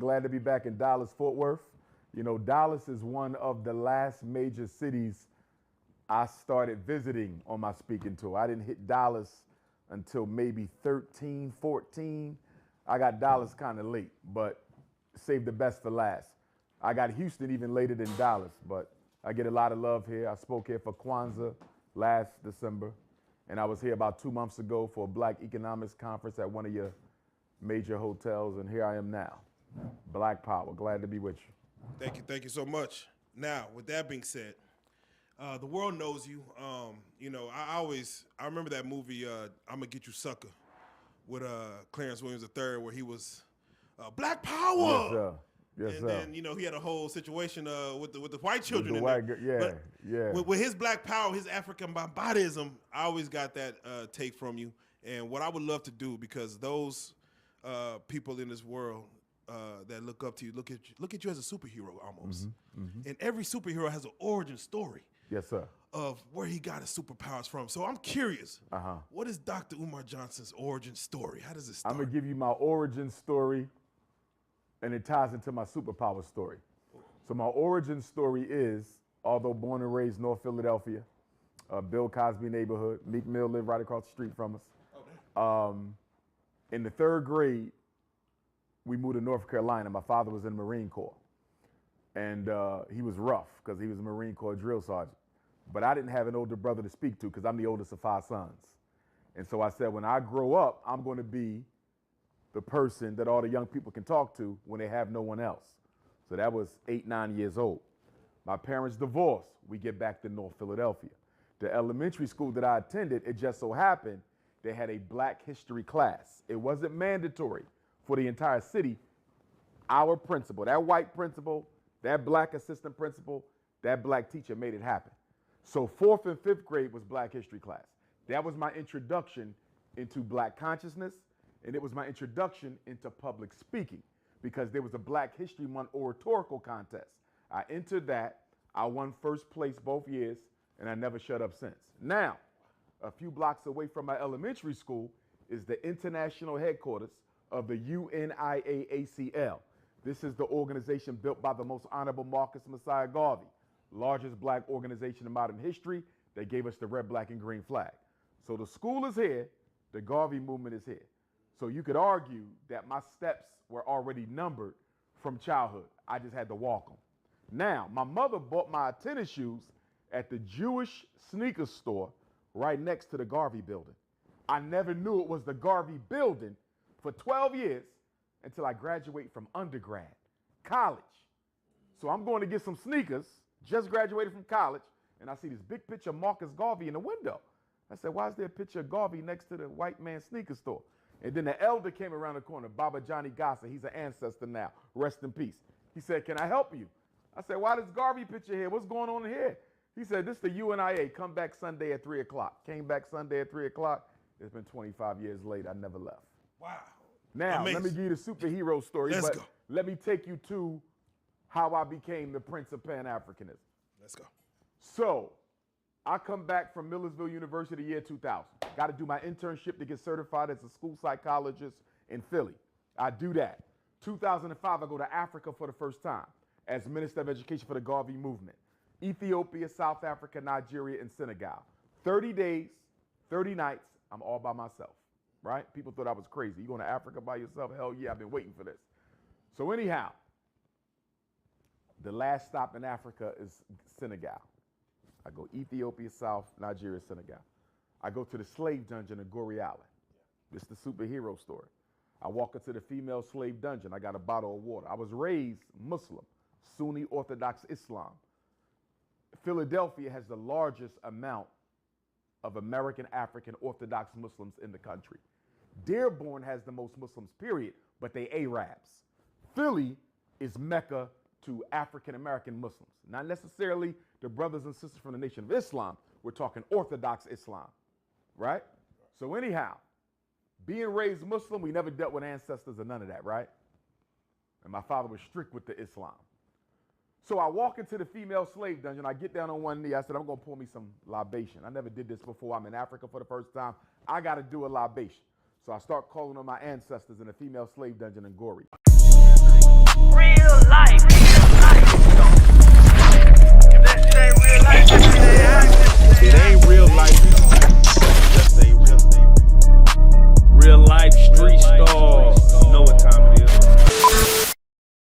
Glad to be back in Dallas, Fort Worth. You know, Dallas is one of the last major cities I started visiting on my speaking tour. I didn't hit Dallas until maybe 13, 14. I got Dallas kind of late, but saved the best for last. I got Houston even later than Dallas, but I get a lot of love here. I spoke here for Kwanzaa last December, and I was here about 2 months ago for a Black Economics Conference at one of your major hotels, and here I am now. Black Power, glad to be with you. Thank you so much. Now, with that being said, the world knows you. You know, I remember that movie, I'm Gonna Get You Sucker, with Clarence Williams III, where he was Black Power. Yes, sir. Yes, and sir. then, you know, he had a whole situation with the white children. The in white, there. yeah. With his Black Power, his African bombardism, I always got that take from you. And what I would love to do, because those people in this world that look up to you, look at you as a superhero almost. And every superhero has an origin story. Yes, sir. Of where he got his superpowers from. So I'm curious, Uh-huh. what is Dr. Umar Johnson's origin story? How does it start? I'm going to give you my origin story, and it ties into my superpower story. So my origin story is, although born and raised North Philadelphia, Bill Cosby neighborhood, Meek Mill lived right across the street from us. In the 3rd grade, we moved to North Carolina. My father was in the Marine Corps. And he was rough because he was a Marine Corps drill sergeant. But I didn't have an older brother to speak to because I'm the oldest of 5 sons. And so I said, when I grow up, I'm going to be the person that all the young people can talk to when they have no one else. So that was 8, 9 years old. My parents divorced. We get back to North Philadelphia. The elementary school that I attended, it just so happened they had a Black history class. It wasn't mandatory for the entire city. Our principal, that white principal, that Black assistant principal, that Black teacher made it happen. So 4th and 5th grade was Black history class. That was my introduction into Black consciousness, and it was my introduction into public speaking, because there was a Black History Month oratorical contest. I entered that. I won 1st place both years, and I never shut up since. Now, a few blocks away from my elementary school is the international headquarters of the UNIAACL. This is the organization built by the most honorable Marcus Messiah Garvey, largest Black organization in modern history that gave us the red, black, and green flag. So the school is here, the Garvey movement is here. So you could argue that my steps were already numbered from childhood. I just had to walk them. Now, my mother bought my tennis shoes at the Jewish sneaker store right next to the Garvey building. I never knew it was the Garvey building for 12 years until I graduated from undergrad, college. So I'm going to get some sneakers, just graduated from college, and I see this big picture of Marcus Garvey in the window. I said, why is there a picture of Garvey next to the white man's sneaker store? And then the elder came around the corner, Baba Johnny Gossa. He's an ancestor now. Rest in peace. He said, can I help you? I said, why this Garvey picture here? What's going on here? He said, this is the UNIA. Come back Sunday at 3 o'clock. Came back Sunday at 3 o'clock. It's been 25 years later. I never left. Wow. Now, Amazing. let me give you the superhero story. Let's but go. Let me take you to how I became the Prince of Pan-Africanism. Let's go. So, I come back from Millersville University year 2000. Got to do my internship to get certified as a school psychologist in Philly. I do that. 2005, I go to Africa for the first time as Minister of Education for the Garvey movement. Ethiopia, South Africa, Nigeria, and Senegal. 30 days, 30 nights, I'm all by myself, right? People thought I was crazy. You going to Africa by yourself? Hell yeah, I've been waiting for this. So anyhow, the last stop in Africa is Senegal. I go Ethiopia, South, Nigeria, Senegal. I go to the slave dungeon in Goree Island. This is the superhero story. I walk into the female slave dungeon. I got a bottle of water. I was raised Muslim, Sunni Orthodox Islam. Philadelphia has the largest amount of American African Orthodox Muslims in the country. Dearborn has the most Muslims, period, but they Arabs. Philly is Mecca to African American Muslims. Not necessarily the brothers and sisters from the Nation of Islam. We're talking Orthodox Islam, right? So anyhow, being raised Muslim, we never dealt with ancestors or none of that, right? And my father was strict with the Islam. So I walk into the female slave dungeon. I get down on one knee. I said, I'm going to pour me some libation. I never did this before. I'm in Africa for the first time. I got to do a libation. So I start calling on my ancestors in the female slave dungeon in Goree. real life.